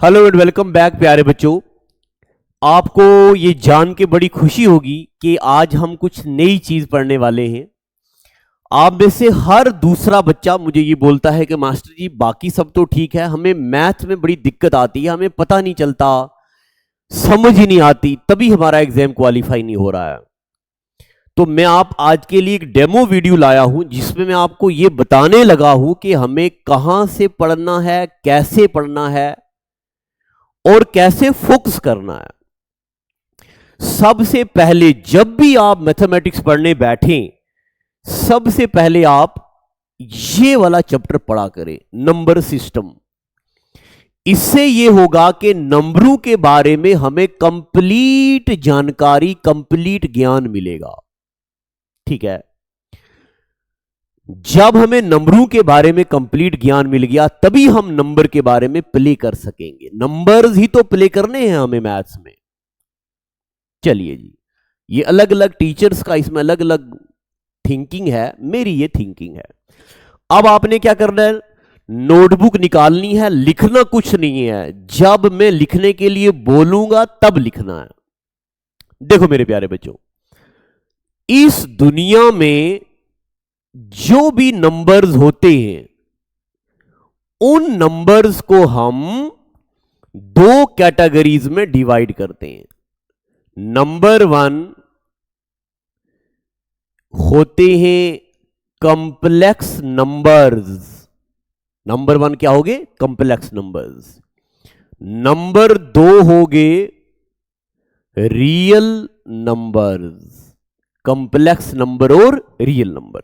Hello and welcome back प्यारे बच्चों। आपको ये जान के बड़ी खुशी होगी कि आज हम कुछ नई चीज पढ़ने वाले हैं। आप में से हर दूसरा बच्चा मुझे ये बोलता है कि मास्टर जी बाकी सब तो ठीक है, हमें मैथ में बड़ी दिक्कत आती है, हमें पता नहीं चलता, समझ ही नहीं आती, तभी हमारा एग्जाम क्वालिफाई नहीं हो रहा है। तो मैं आप आज के लिए एक डेमो वीडियो लाया हूं जिसमें मैं आपको ये बताने लगा हूं कि हमें कहां से पढ़ना है, कैसे पढ़ना है और कैसे फोकस करना है। सबसे पहले जब भी आप मैथमेटिक्स पढ़ने बैठें, सबसे पहले आप ये वाला चैप्टर पढ़ा करें, नंबर सिस्टम। इससे यह होगा कि नंबरों के बारे में हमें कंप्लीट जानकारी, कंप्लीट ज्ञान मिलेगा। ठीक है, जब हमें नंबरों के बारे में कंप्लीट ज्ञान मिल गया तभी हम नंबर के बारे में प्ले कर सकेंगे। नंबर्स ही तो प्ले करने हैं हमें मैथ्स में। चलिए जी, ये अलग अलग टीचर्स का इसमें अलग अलग थिंकिंग है, मेरी ये थिंकिंग है। अब आपने क्या करना है, नोटबुक निकालनी है, लिखना कुछ नहीं है, जब मैं लिखने के लिए बोलूंगा तब लिखना है। देखो मेरे प्यारे बच्चों, इस दुनिया में जो भी नंबर्स होते हैं उन नंबर्स को हम दो कैटेगरीज में डिवाइड करते हैं। नंबर 1 होते हैं कॉम्प्लेक्स नंबर्स। नंबर 1 क्या होगे? Complex numbers. नंबर 2 होगे रियल नंबर्स। कॉम्प्लेक्स नंबर और रियल नंबर।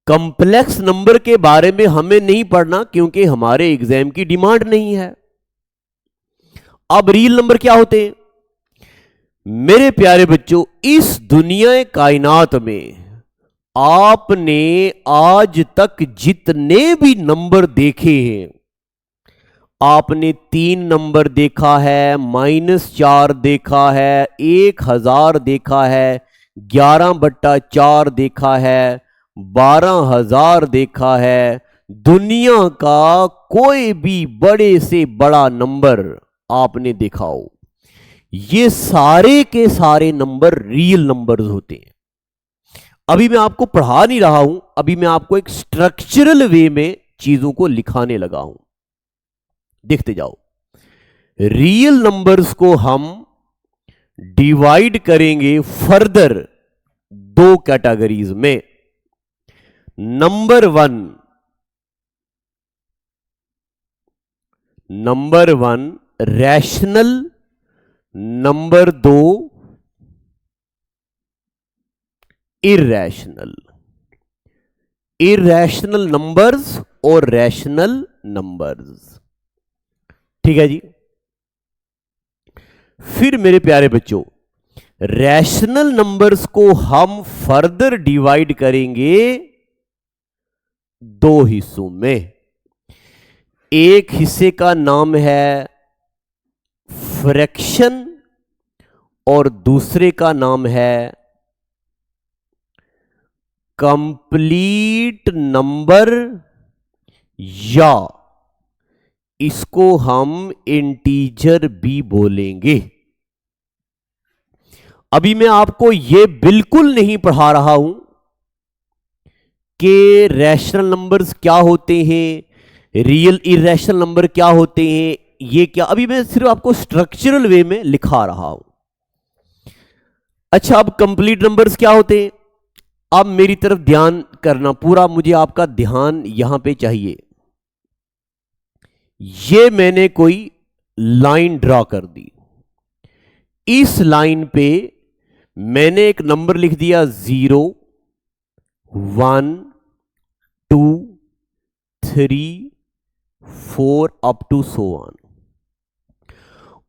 कॉम्प्लेक्स नंबर के बारे में हमें नहीं पढ़ना क्योंकि हमारे एग्जाम की डिमांड नहीं है। अब रियल नंबर क्या होते हैं? मेरे प्यारे बच्चों, इस दुनिया कायनात में आपने आज तक जितने भी नंबर देखे हैं, आपने 3 नंबर देखा है, -4 देखा है, 1000 देखा है, 11/4 देखा है, 12,000 देखा है, दुनिया का कोई भी बड़े से बड़ा नंबर आपने देखा हो, ये सारे के सारे नंबर रियल नंबर्स होते हैं। अभी मैं आपको पढ़ा नहीं रहा हूं, अभी मैं आपको एक स्ट्रक्चरल वे में चीजों को लिखाने लगा हूं। देखते जाओ। रियल नंबर्स को हम डिवाइड करेंगे फर्दर 2 कैटेगरीज में। Number 1 rational, number 2 irrational. Irrational numbers और रैशनल नंबर्स। ठीक है जी। फिर मेरे प्यारे बच्चों, रैशनल नंबर्स को हम फर्दर डिवाइड करेंगे 2 हिस्सों में। एक हिस्से का नाम है फ्रैक्शन और दूसरे का नाम है कंप्लीट नंबर, या इसको हम इंटीजर भी बोलेंगे। अभी मैं आपको यह बिल्कुल नहीं पढ़ा रहा हूं कि रैशनल नंबर्स क्या होते हैं, रियल इरैशनल नंबर क्या होते हैं, ये क्या, अभी मैं सिर्फ आपको स्ट्रक्चरल वे में लिखा रहा हूं। अच्छा, अब कंप्लीट नंबर्स क्या होते हैं? अब मेरी तरफ ध्यान करना, पूरा मुझे आपका ध्यान यहां पे चाहिए। ये मैंने कोई लाइन ड्रॉ कर दी। इस लाइन पे मैंने एक नंबर लिख दिया 0, 1, 2, 3, 4 अप टू सो ऑन।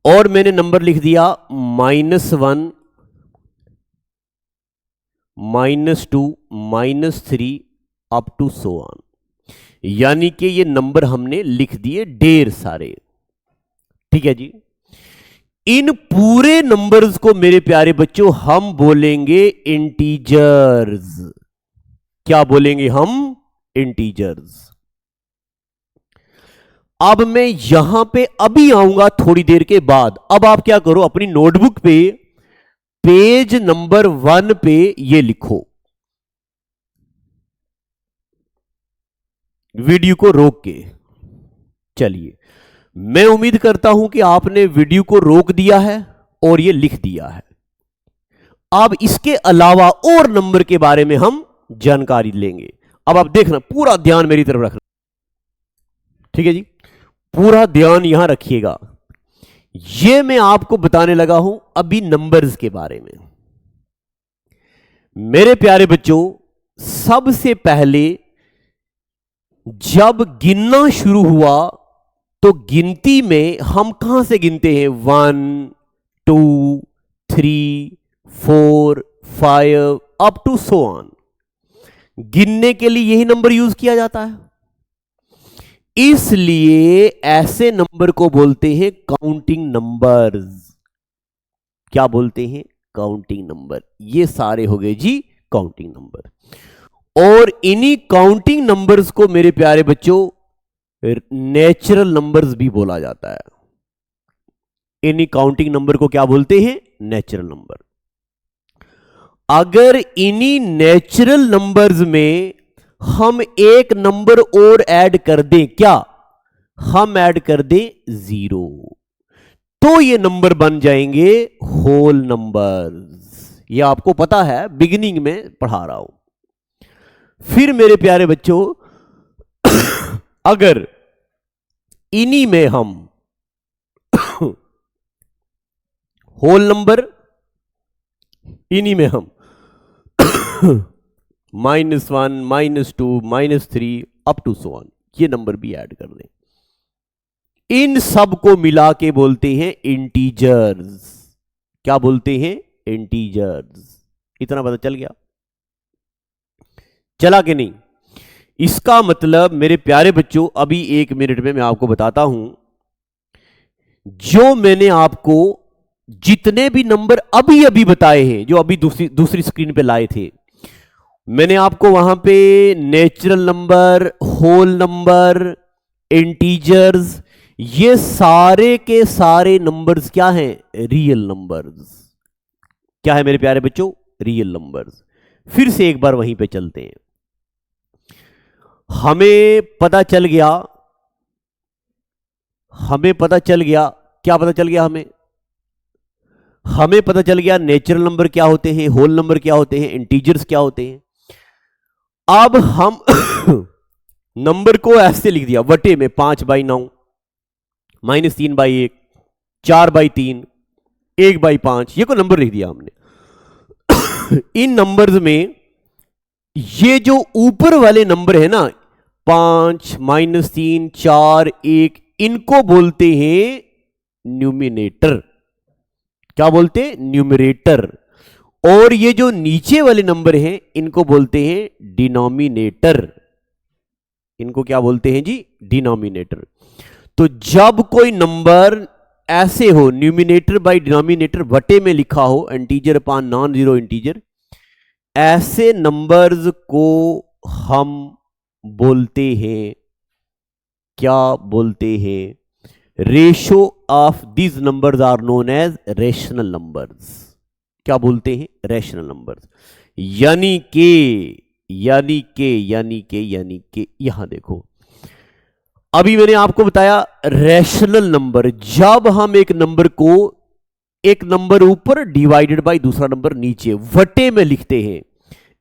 और मैंने नंबर लिख दिया -1, -2, -3 अप टू सो ऑन। यानी कि ये नंबर हमने लिख दिए ढेर सारे। ठीक है जी। इन पूरे नंबर्स को मेरे प्यारे बच्चों हम बोलेंगे इंटीजर्स। क्या बोलेंगे हम? इंटीजर्स। अब मैं यहां पे अभी आऊंगा थोड़ी देर के बाद। अब आप क्या करो, अपनी नोटबुक पे पेज नंबर 1 पे ये लिखो, वीडियो को रोक के। चलिए, मैं उम्मीद करता हूं कि आपने वीडियो को रोक दिया है और ये लिख दिया है। अब इसके अलावा और नंबर के बारे में हम जानकारी लेंगे। अब आप देखना, पूरा ध्यान मेरी तरफ रखना, ठीक है जी, पूरा ध्यान यहां रखिएगा। यह मैं आपको बताने लगा हूं अभी नंबर्स के बारे में। मेरे प्यारे बच्चों, सबसे पहले जब गिनना शुरू हुआ तो गिनती में हम कहां से गिनते हैं? 1 2 3 4 5 अप टू सो ऑन। गिनने के लिए यही नंबर यूज किया जाता है, इसलिए ऐसे नंबर को बोलते हैं काउंटिंग नंबर्स। क्या बोलते हैं? Counting number. ये सारे हो गए जी काउंटिंग नंबर। और इन्हीं काउंटिंग नंबर्स को मेरे प्यारे बच्चों नेचुरल नंबर्स भी बोला जाता है। इन्हीं काउंटिंग नंबर को क्या बोलते हैं? Natural number. अगर इन्हीं नेचुरल नंबर्स में हम एक नंबर और ऐड कर दें, क्या हम ऐड कर दें 0, तो ये नंबर बन जाएंगे होल नंबर्स। ये आपको पता है, बिगिनिंग में पढ़ा रहा हूं। फिर मेरे प्यारे बच्चों, अगर इन्हीं में हम होल नंबर, इन्हीं में हम -1 -2 -3 अप टू सो ऑन, ये नंबर भी ऐड कर दें, इन सब को मिला के बोलते हैं इंटीजर्स। क्या बोलते हैं? इंटीजर्स। इतना पता चल गया? चला कि नहीं? इसका मतलब मेरे प्यारे बच्चों, अभी 1 मिनट में मैं आपको बताता हूं, जो मैंने आपको जितने भी नंबर अभी अभी बताए हैं, जो अभी दूसरी स्क्रीन पे लाए थे, मैंने आपको वहां पे natural number, whole number, integers, ये सारे के सारे नंबर्स क्या हैं? Real numbers. क्या है मेरे प्यारे बच्चों? Real numbers. फिर से एक बार वहीं पे चलते हैं। हमें पता चल गया, क्या पता चल गया हमें पता चल गया नेचुरल नंबर क्या होते हैं, होल नंबर क्या होते हैं, इंटीजर्स क्या होते हैं। अब हम नंबर को ऐसे लिख दिया वटे में, 5/9, -3/1, 4/3, 1/5, ये को नंबर लिख दिया हमने। इन नंबर्स में ये जो ऊपर वाले नंबर है ना, 5, -3, 4, 1, इनको बोलते हैं न्यूमिनेटर। क्या बोलते हैं? न्यूमरेटर। और ये जो नीचे वाले नंबर हैं, इनको बोलते हैं डिनोमिनेटर। इनको क्या बोलते हैं जी? डिनोमिनेटर। तो जब कोई नंबर ऐसे हो, न्यूमिनेटर बाय डिनोमिनेटर वटे में लिखा हो, integer upon non zero integer, ऐसे नंबर्स को हम बोलते हैं, क्या बोलते हैं? Ratio of these numbers are known as rational numbers. क्या बोलते हैं? Rational numbers. यानी के यहां देखो, अभी मैंने आपको बताया रेशनल नंबर, जब हम एक नंबर ऊपर डिवाइडेड बाय दूसरा नंबर नीचे वटे में लिखते हैं,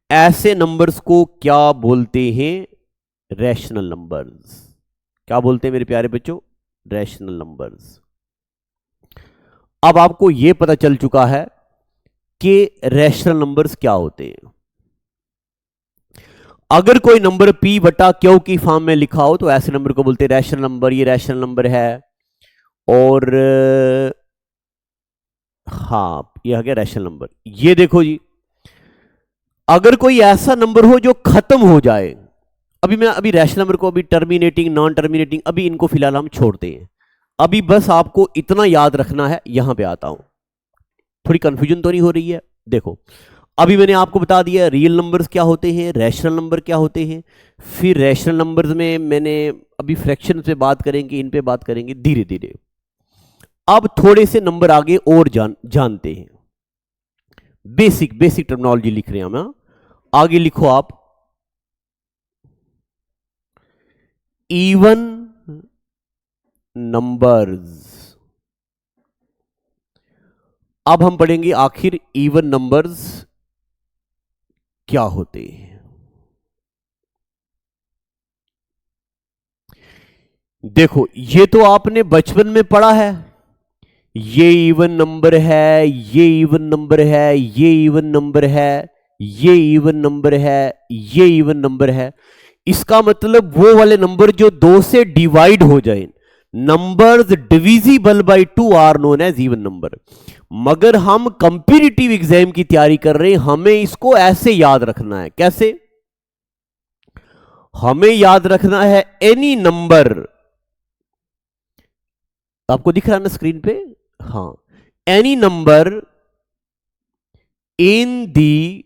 ऐसे नंबर्स को क्या बोलते हैं? Rational numbers. क्या बोलते हैं मेरे प्यारे बच्चों? Rational numbers. अब आपको यह पता चल चुका है कि रैशनल नंबर्स क्या होते हैं। अगर कोई नंबर P बटा Q की फॉर्म में लिखा हो तो ऐसे नंबर को बोलते हैं रैशनल नंबर। ये रैशनल नंबर है। और हां, ये आ गया रैशनल नंबर। ये देखो जी, अगर कोई ऐसा नंबर हो जो खत्म हो जाए, अभी रैशनल नंबर को, अभी टर्मिनेटिंग, नॉन टर्मिनेटिंग, अभी इनको फिलहाल हम छोड़ते हैं। अभी बस आपको इतना याद रखना है। यहां पे आता हूं, थोड़ी कंफ्यूजन तो नहीं हो रही है? देखो, अभी मैंने आपको बता दिया रियल नंबर्स क्या होते हैं, रैशनल नंबर क्या होते हैं, फिर रैशनल नंबर्स में मैंने अभी फ्रैक्शन पे बात करेंगे, इन पे बात करेंगे धीरे धीरे। अब थोड़े से नंबर आगे और जानते हैं। बेसिक टर्मिनोलॉजी लिख रहे हैं हम। आगे लिखो आप, इवन नंबर्स। अब हम पढ़ेंगे आखिर इवन नंबर्स क्या होते हैं। देखो, ये तो आपने बचपन में पढ़ा है, ये इवन नंबर है, ये इवन नंबर है, ये इवन नंबर है, ये इवन नंबर है, ये इवन नंबर है। इसका मतलब वो वाले नंबर जो 2 से डिवाइड हो जाए, numbers divisible by 2 are known as even number. मगर हम कंपैरेटिव एग्जाम की तैयारी कर रहे हैं, हमें इसको ऐसे याद रखना है। कैसे? हमें याद रखना है एनी नंबर, आपको दिख रहा है ना स्क्रीन पे? हां, any number in the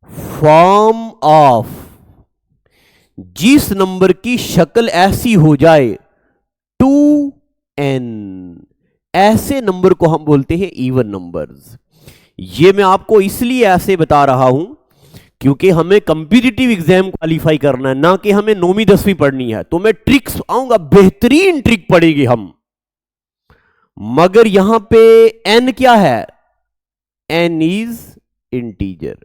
form of, जिस नंबर की शक्ल ऐसी हो जाए 2n, ऐसे नंबर को हम बोलते हैं इवन नंबर्स। ये मैं आपको इसलिए ऐसे बता रहा हूं क्योंकि हमें कंपीटिटिव एग्जाम क्वालिफाई करना है, ना कि हमें 9वीं 10वीं पढ़नी है। तो मैं ट्रिक्स आऊंगा, बेहतरीन ट्रिक पढ़ेंगे हम। मगर यहां पे n क्या है? n is integer.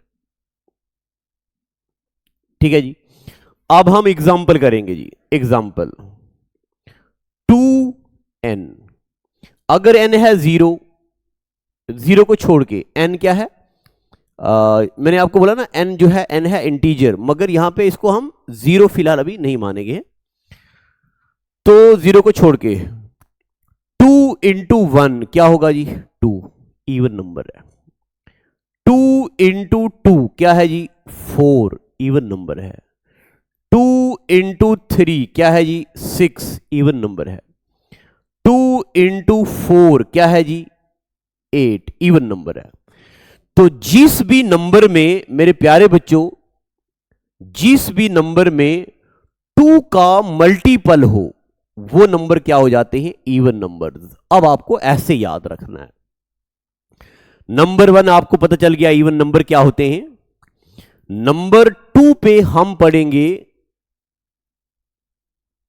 ठीक है जी। अब हम एग्जाम्पल करेंगे जी। एग्जाम्पल 2n, अगर n है 0, 0 को छोड़ के n क्या है? मैंने आपको बोला ना n जो है, n है इंटीजर, मगर यहां पे इसको हम 0 फिलहाल अभी नहीं मानेंगे। तो 0 को छोड़ के 2 इंटू 1 क्या होगा जी? 2, इवन नंबर है। 2 इंटू 2 क्या है जी? 4, इवन नंबर है। 2 इंटू 3 क्या है जी? 6, इवन नंबर है। 2 इंटू 4 क्या है जी? 8, इवन नंबर है। तो जिस भी नंबर में मेरे प्यारे बच्चों, जिस भी नंबर में 2 का मल्टीपल हो, वो नंबर क्या हो जाते हैं? Even numbers. अब आपको ऐसे याद रखना है। नंबर 1 आपको पता चल गया इवन नंबर क्या होते हैं। नंबर 2 पे हम पढ़ेंगे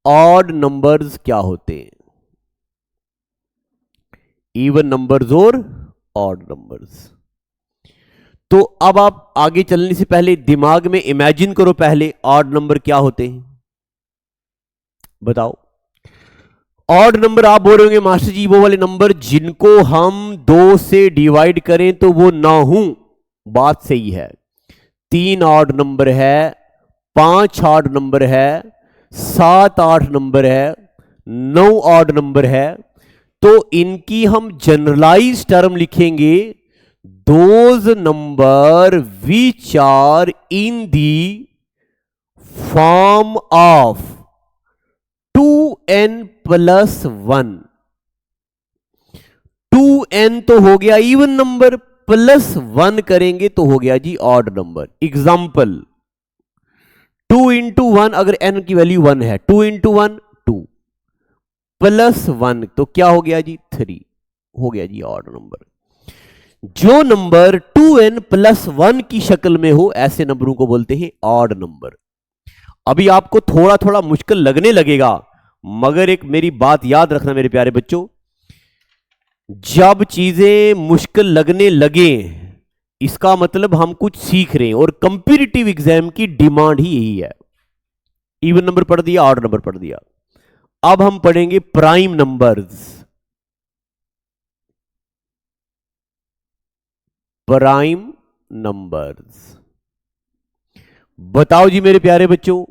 ऑड नंबर्स क्या होते हैं, इवन नंबर्स और ऑड नंबर्स। तो अब आप आगे चलने से पहले दिमाग में इमेजिन करो पहले ऑड नंबर क्या होते हैं, बताओ। ऑड नंबर आप बोल रहे होंगे मास्टर जी वो वाले नंबर जिनको हम 2 से डिवाइड करें तो वो ना हो। बात सही है। 3 ऑड नंबर है, 5 ऑड नंबर है, 7 8 नंबर है, 9 ऑड नंबर है। तो इनकी हम जनरलाइज टर्म लिखेंगे, those number which are in the form of 2n plus 1। 2n तो हो गया इवन नंबर, प्लस 1 करेंगे तो हो गया जी ऑड नंबर। एग्जाम्पल 2 इंटू 1, अगर n की वैल्यू 1 है, 2 इंटू 1 2, प्लस 1 तो क्या हो गया जी? 3, हो गया जी ऑड नंबर। जो नंबर 2n प्लस 1 की शक्ल में हो, ऐसे नंबरों को बोलते हैं ऑड नंबर। अभी आपको थोड़ा थोड़ा मुश्किल लगने लगेगा, मगर एक मेरी बात याद रखना मेरे प्यारे बच्चों, जब चीजें मुश्किल लगने लगे इसका मतलब हम कुछ सीख रहे हैं, और कंपैरेटिव एग्जाम की डिमांड ही यही है। इवन नंबर पढ़ दिया, ऑड नंबर पढ़ दिया। अब हम पढ़ेंगे प्राइम नंबर्स। प्राइम नंबर्स बताओ जी मेरे प्यारे बच्चों,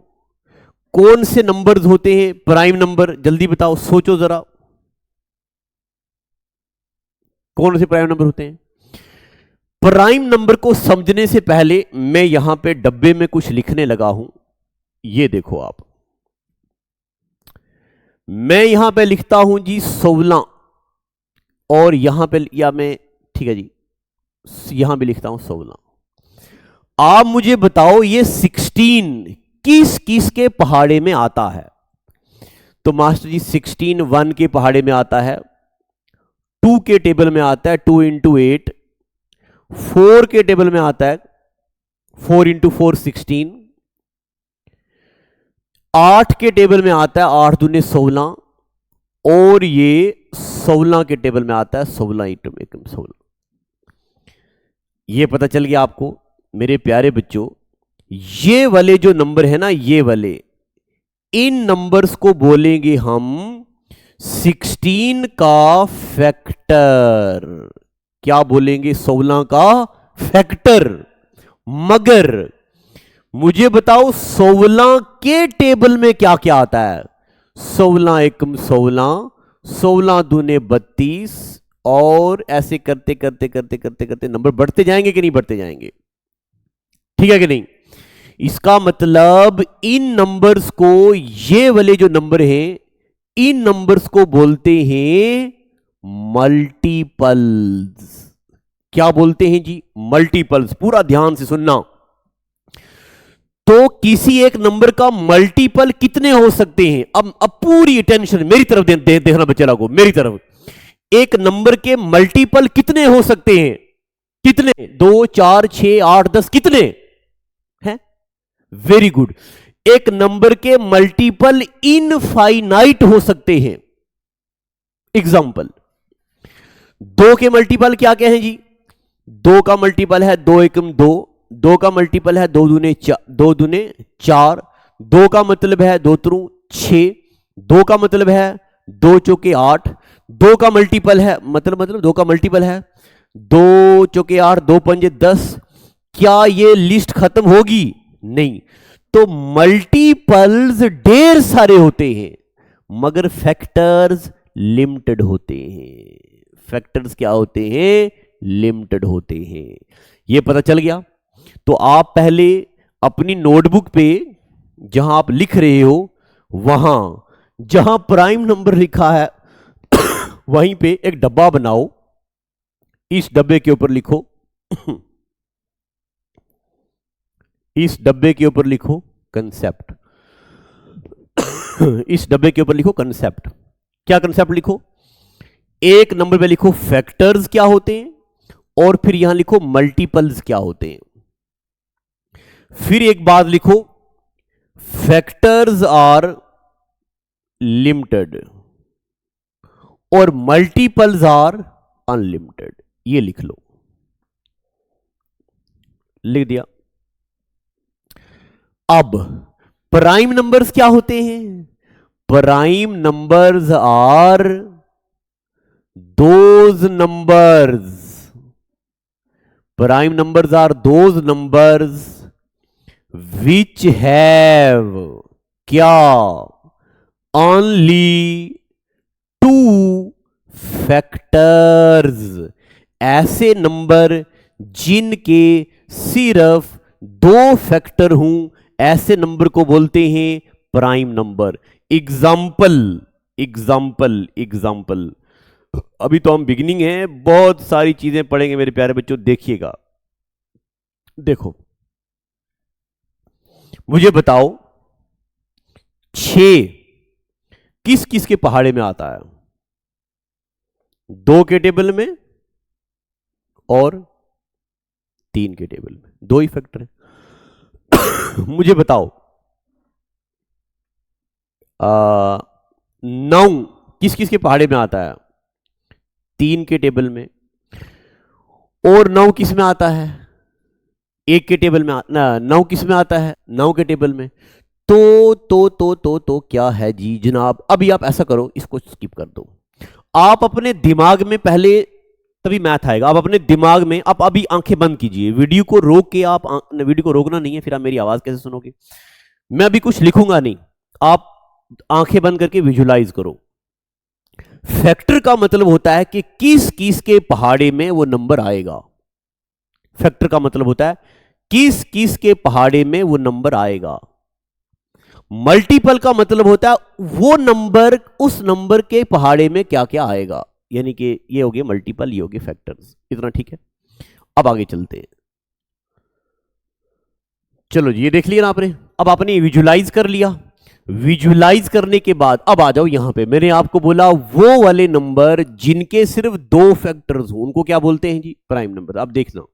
कौन से नंबर्स होते हैं प्राइम नंबर? जल्दी बताओ, सोचो जरा, कौन से प्राइम नंबर होते हैं? प्राइम नंबर को समझने से पहले मैं यहां पे डब्बे में कुछ लिखने लगा हूं, ये देखो आप। मैं यहां पे लिखता हूं जी 16, और यहां पे, या मैं, ठीक है जी, यहां भी लिखता हूं 16। आप मुझे बताओ ये 16 किस किस के पहाड़े में आता है? तो मास्टर जी 16 1 के पहाड़े में आता है, 2 के टेबल में आता है 2 इंटू 8, 4 के टेबल में आता है 4 इंटू 4 16, 8 के टेबल में आता है 8 दूने 16, और ये 16 के टेबल में आता है 16 इंटू 16। ये पता चल गया आपको मेरे प्यारे बच्चों। ये वाले जो नंबर है ना, ये वाले, इन नंबर्स को बोलेंगे हम 16 का फैक्टर। क्या बोलेंगे? 16 का फैक्टर। मगर मुझे बताओ 16 के टेबल में क्या क्या आता है? 16 एकम 16, 16 दूने 32, और ऐसे करते करते करते करते करते नंबर बढ़ते जाएंगे कि नहीं बढ़ते जाएंगे? ठीक है कि नहीं? इसका मतलब इन नंबर्स को, ये वाले जो नंबर हैं, इन नंबर्स को बोलते हैं मल्टीपल्स। क्या बोलते हैं जी? मल्टीपल्स। पूरा ध्यान से सुनना। तो किसी एक नंबर का मल्टीपल कितने हो सकते हैं? अब पूरी अटेंशन मेरी तरफ देखना बच्चे लोगों, मेरी तरफ। एक नंबर के मल्टीपल कितने हो सकते हैं? कितने? 2 4 6 8 10, कितने हैं? Very good. एक नंबर के मल्टीपल इनफाइनाइट हो सकते हैं। एग्जांपल, 2 के मल्टीपल क्या क्या हैं जी? 2 का मल्टीपल है 2 एकम 2, 2 का मल्टीपल है 2 दूने 4, 2 का मतलब है 2 त्रू 6, 2 का मतलब है 2 चौके 8, 2 का मल्टीपल है मतलब 2 का मल्टीपल है 2 चौके 8, 2 पंजे 10। क्या ये लिस्ट खत्म होगी? नहीं। तो मल्टीपल्स ढेर सारे होते हैं, मगर फैक्टर्स लिमिटेड होते हैं। फैक्टर्स क्या होते हैं? लिमिटेड होते हैं। ये पता चल गया? तो आप पहले अपनी नोटबुक पे जहां आप लिख रहे हो, वहां जहां प्राइम नंबर लिखा है वहीं पे एक डब्बा बनाओ। इस डब्बे के ऊपर लिखो इस डब्बे के ऊपर लिखो कंसेप्ट। इस डब्बे के ऊपर लिखो कंसेप्ट। क्या कंसेप्ट लिखो? एक नंबर पे लिखो फैक्टर्स क्या होते हैं, और फिर यहां लिखो मल्टीपल्स क्या होते हैं। फिर एक बात लिखो, फैक्टर्स आर लिमिटेड और मल्टीपल्स आर अनलिमिटेड। ये लिख लो। लिख दिया। अब प्राइम नंबर्स क्या होते हैं? Prime numbers are those numbers, prime numbers are those numbers which have क्या? Only 2 factors. ऐसे नंबर जिनके सिर्फ 2 फैक्टर हूं, ऐसे नंबर को बोलते हैं prime number. Example example example. अभी तो हम बिगिनिंग है, बहुत सारी चीजें पढ़ेंगे मेरे प्यारे बच्चों, देखिएगा। देखो, मुझे बताओ 6 किस किस के पहाड़े में आता है? 2 के टेबल में और 3 के टेबल में, 2 ही फैक्टर है। मुझे बताओ 9 किस किस के पहाड़े में आता है? 3 के टेबल में। और 9 किस में आता है? 1 के टेबल में। 9 किस में आता है? 9 के टेबल में। तो क्या है जी जनाब? अभी आप ऐसा करो, इसको स्किप कर दो। आप अपने दिमाग में पहले, तभी मैथ आएगा। आप अपने दिमाग में, आप अभी आंखें बंद कीजिए, वीडियो को रोक के, आप वीडियो को रोकना नहीं है, फिर आप मेरी आवाज कैसे सुनोगे? मैं अभी कुछ लिखूंगा नहीं, आप आंखें बंद करके विजुलाइज करो। फैक्टर का मतलब होता है कि किस किस के पहाड़े में वो नंबर आएगा। फैक्टर का मतलब होता है किस किस के पहाड़े में वो नंबर आएगा। मल्टीपल का मतलब होता है वो नंबर, उस नंबर के पहाड़े में क्या क्या आएगा। यानी कि ये हो गए मल्टीपल, ये हो गए फैक्टर्स। इतना ठीक है? अब आगे चलते हैं। चलो जी, ये देख लिया ना आपने। अब आपने विजुलाइज कर लिया। विजुलाइज करने के बाद अब आ जाओ यहां पे। मैंने आपको बोला वो वाले नंबर जिनके सिर्फ दो फैक्टर्स हो उनको क्या बोलते हैं जी? Prime number. अब देखना,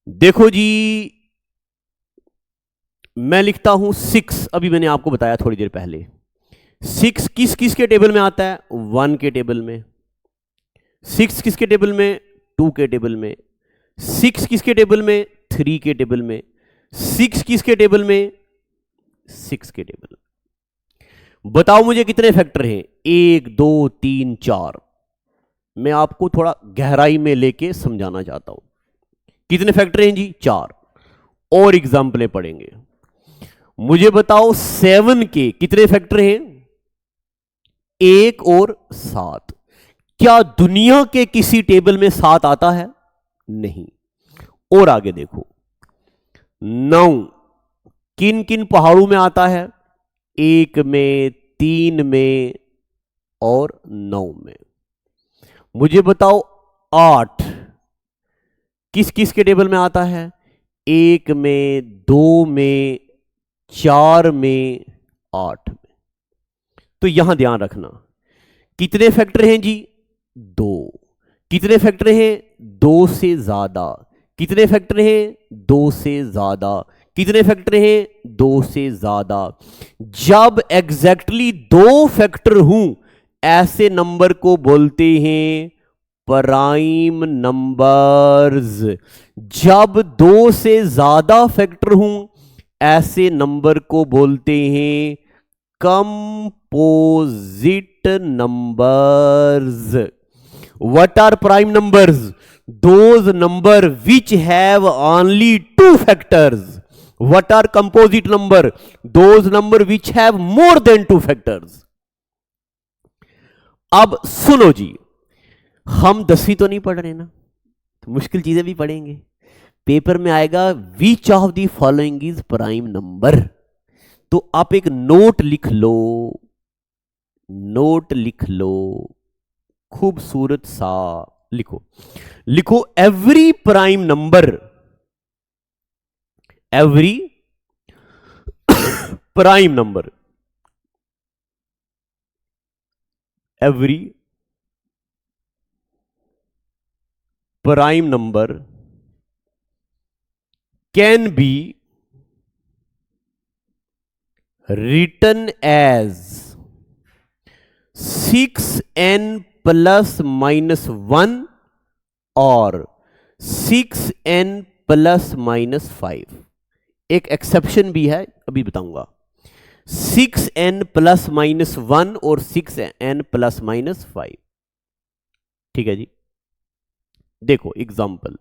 देखो जी, मैं लिखता हूं 6। अभी मैंने आपको बताया थोड़ी देर पहले, 6 किस किस के टेबल में आता है? 1 के टेबल में। 6 किसके टेबल में? 2 के टेबल में। 6 किसके टेबल में? 3 के टेबल में। 6 किसके टेबल में? 6 के टेबल में। बताओ मुझे कितने फैक्टर हैं? 1 2 3 4। मैं आपको थोड़ा गहराई में लेके समझाना चाहता हूं। कितने फैक्टर हैं जी? 4। और एग्जाम्पलें पढ़ेंगे। मुझे बताओ 7 के कितने फैक्टर हैं? 1 और 7। क्या दुनिया के किसी टेबल में 7 आता है? नहीं। और आगे देखो, 9 किन किन पहाड़ों में आता है? 1 में, 3 में और 9 में। मुझे बताओ 8 किस किस के टेबल में आता है? 1 में, 2 में, 4 में, 8 में। तो यहां ध्यान रखना, कितने फैक्टर हैं जी? 2। कितने फैक्टर हैं? 2 से ज्यादा। कितने फैक्टर हैं? 2 से ज्यादा। कितने फैक्टर हैं? 2 से ज्यादा। जब एग्जैक्टली 2 फैक्टर हूं ऐसे नंबर को बोलते हैं प्राइम नंबर्स। जब 2 से ज्यादा फैक्टर हूं ऐसे नंबर को बोलते हैं composite numbers. What are prime numbers? Those number which have only 2 factors. What are composite number? Those number which have more than 2 factors. अब सुनो जी, हम 10वीं तो नहीं पढ़ रहे ना, तो मुश्किल चीजें भी पढ़ेंगे। पेपर में आएगा which of the following is prime number। तो आप एक नोट लिख लो, नोट लिख लो, खूबसूरत सा लिखो। लिखो every prime number, every prime number, every prime number can B written as 6n plus minus 1 और 6n plus minus 5। एक एक्सेप्शन भी है, अभी बताऊंगा। 6n plus minus 1 और 6n plus minus 5। ठीक है जी। देखो एग्जाम्पल,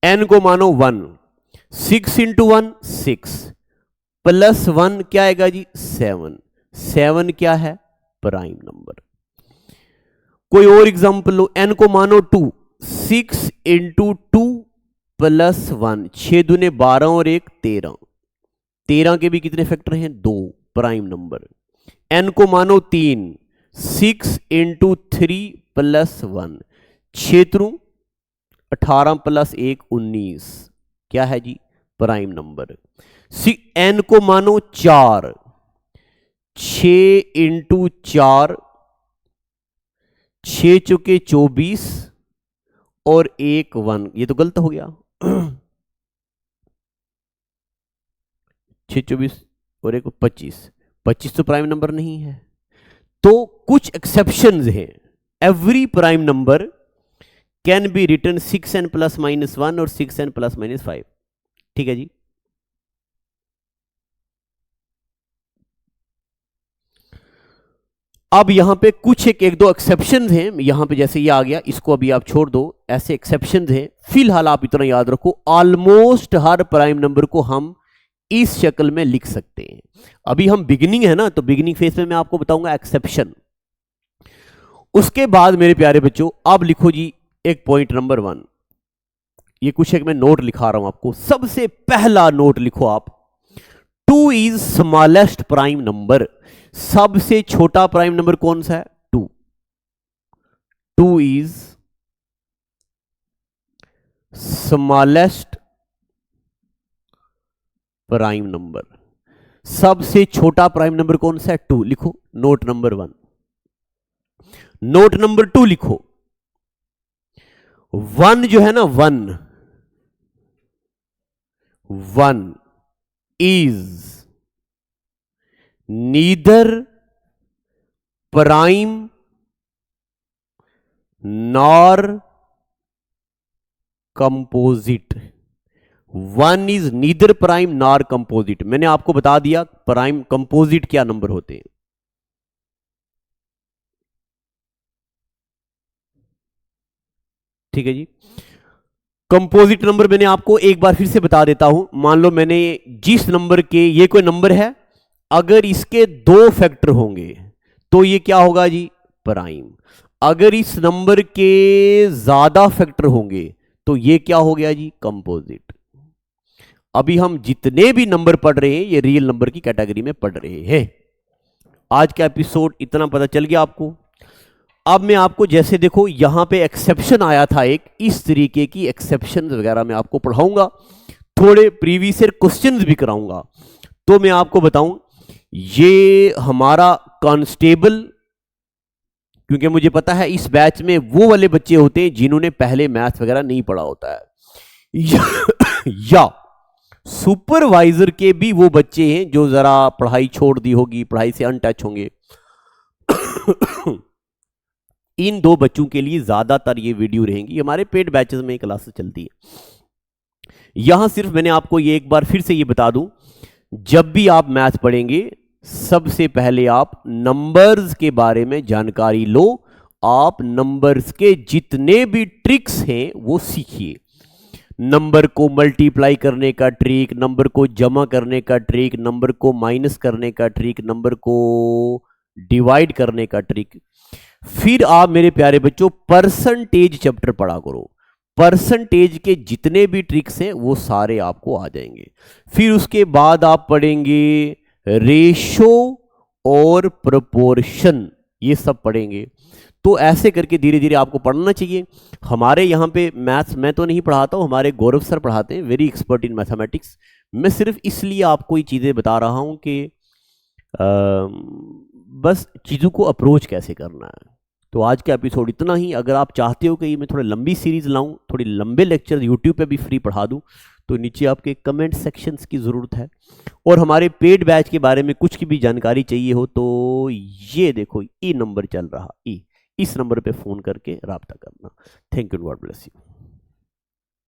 n को मानो 1, 6 इंटू 1 6 प्लस 1 क्या आएगा जी? 7। 7 क्या है? Prime number. कोई और एग्जांपल लो, n को मानो 2, 6 इंटू 2 प्लस 1, 6 दूने 12 और 1 13। 13 के भी कितने फैक्टर हैं? 2, प्राइम नंबर। n को मानो 3, 6 इंटू 3 प्लस 1, 6 3 18 प्लस 1 19, क्या है जी? Prime number. n को मानो 4, 6 इंटू 4, 6 चुके 24 और 1 1, ये तो गलत हो गया। 6 24 और 1 25, 25 तो प्राइम नंबर नहीं है। तो कुछ एक्सेप्शंस हैं। Every prime number can be written 6n plus minus 1 और 6n प्लस माइनस 5। ठीक है जी। अब यहां पे कुछ एक दो एक्सेप्शंस हैं। यहां पे जैसे ये आ गया, इसको अभी आप छोड़ दो, ऐसे एक्सेप्शंस हैं। फिलहाल आप इतना याद रखो, ऑलमोस्ट हर प्राइम नंबर को हम इस शक्ल में लिख सकते हैं। अभी हम बिगिनिंग है ना, तो बिगिनिंग फेज में मैं आपको बताऊंगा एक्सेप्शन। उसके बाद मेरे प्यारे बच्चों अब लिखो जी एक पॉइंट नंबर 1। ये कुछ एक मैं नोट लिखा रहा हूं आपको। सबसे पहला नोट लिखो आप, 2 इज स्मॉलेस्ट प्राइम नंबर। सबसे छोटा प्राइम नंबर कौन सा है? 2। 2 इज स्मॉलेस्ट प्राइम नंबर। सबसे छोटा प्राइम नंबर कौन सा है? 2 लिखो, नोट नंबर 1। नोट नंबर 2 लिखो, 1 जो है ना, 1 is neither prime nor composite. 1 is neither prime nor composite. मैंने आपको बता दिया प्राइम कंपोजिट क्या नंबर होते हैं। ठीक है जी। कंपोजिट नंबर मैंने आपको एक बार फिर से बता देता हूं। मान लो मैंने जिस नंबर के, ये कोई नंबर है, अगर इसके 2 फैक्टर होंगे तो ये क्या होगा जी? प्राइम। अगर इस नंबर के ज्यादा फैक्टर होंगे तो ये क्या हो गया जी? कंपोजिट। अभी हम जितने भी नंबर पढ़ रहे हैं ये रियल नंबर की कैटेगरी में पढ़ रहे हैं। आज का एपिसोड इतना पता चल गया आपको। अब मैं आपको, जैसे देखो यहां पे एक्सेप्शन आया था एक, इस तरीके की एक्सेप्शन वगैरह मैं आपको पढ़ाऊंगा, थोड़े प्रीवियस ईयर क्वेश्चंस भी कराऊंगा। तो मैं आपको बताऊं, ये हमारा कांस्टेबल, क्योंकि मुझे पता है इस बैच में वो वाले बच्चे होते हैं जिन्होंने पहले मैथ वगैरह नहीं पढ़ा होता है, या सुपरवाइजर के भी वो बच्चे हैं जो जरा पढ़ाई छोड़ दी होगी, पढ़ाई से अनटच होंगे। इन 2 बच्चों के लिए ज्यादातर ये वीडियो रहेंगी। हमारे पेड बैचेस में क्लासेस चलती है। यहां सिर्फ मैंने आपको ये एक बार फिर से ये बता दूं, जब भी आप मैथ पढ़ेंगे सबसे पहले आप नंबर्स के बारे में जानकारी लो। आप नंबर्स के जितने भी ट्रिक्स हैं वो सीखिए। नंबर को मल्टीप्लाई करने का ट्रिक, नंबर को जमा करने का ट्रिक, नंबर को माइनस करने का ट्रिक, नंबर को डिवाइड करने का ट्रिक। फिर आप मेरे प्यारे बच्चों परसेंटेज चैप्टर पढ़ा करो। परसेंटेज के जितने भी ट्रिक्स हैं वो सारे आपको आ जाएंगे। फिर उसके बाद आप पढ़ेंगे रेशो और प्रोपोर्शन, ये सब पढ़ेंगे। तो ऐसे करके धीरे धीरे आपको पढ़ना चाहिए। हमारे यहाँ पे मैथ्स मैं तो नहीं पढ़ाता हूँ, हमारे गौरव सर पढ़ाते हैं, वेरी एक्सपर्ट इन मैथमेटिक्स। मैं सिर्फ इसलिए आपको ये चीज़ें बता रहा हूँ कि बस चीज़ों को अप्रोच कैसे करना है। तो आज का एपिसोड इतना ही। अगर आप चाहते हो कि मैं थोड़ा लंबी सीरीज लाऊं, थोड़ी लंबे लेक्चर यूट्यूब पे भी फ्री पढ़ा दूं, तो नीचे आपके कमेंट सेक्शंस की ज़रूरत है। और हमारे पेड बैच के बारे में कुछ की भी जानकारी चाहिए हो तो ये देखो, ई नंबर चल रहा, इस नंबर पे फ़ोन करके राब्ता करना। Thank you, God bless you.